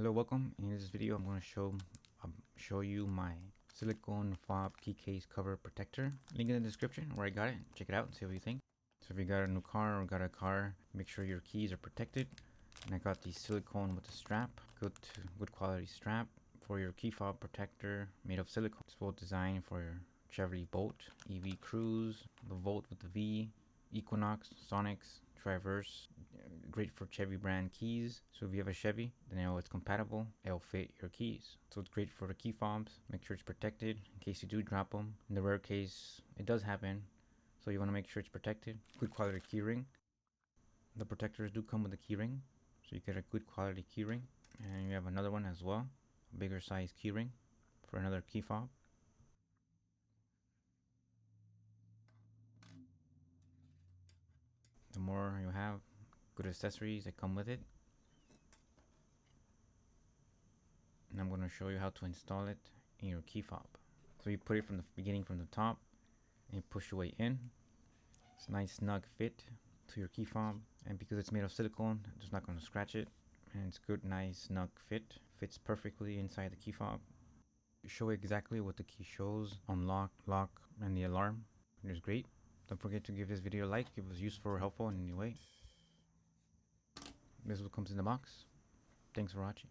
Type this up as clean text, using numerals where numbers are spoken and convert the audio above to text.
Hello, welcome. In this video I'm going to show you my Silicone FOB key case cover protector. Link in the description where I got it. Check it out and see what you think. So if you got a new car or got a car, make sure your keys are protected. And I got the silicone with the strap, good quality strap for your key fob protector made of silicone. It's well designed for your Chevy Bolt, EV Cruze, the Volt with the V, Equinox, Sonics, Traverse. Great for Chevy brand keys. So if you have a Chevy, then you know it's compatible. It'll fit your keys. So it's great for the key fobs. Make sure it's protected in case you do drop them. In the rare case, it does happen. So you want to make sure it's protected. Good quality key ring. The protectors do come with a key ring. So you get a good quality key ring. And you have another one as well. A bigger size key ring for another key fob. The more you have, good accessories that come with it. And I'm going to show you how to install it in your key fob. So you put it from the beginning from the top and you push your way in. It's a nice snug fit to your key fob, and because it's made of silicone, it's not going to scratch it, and it's good, nice snug fit. Fits perfectly inside the key fob. Show exactly what the key shows on lock, and the alarm. It's great. Don't forget to give this video a like if it was useful or helpful in any way. This is what comes in the box. Thanks for watching.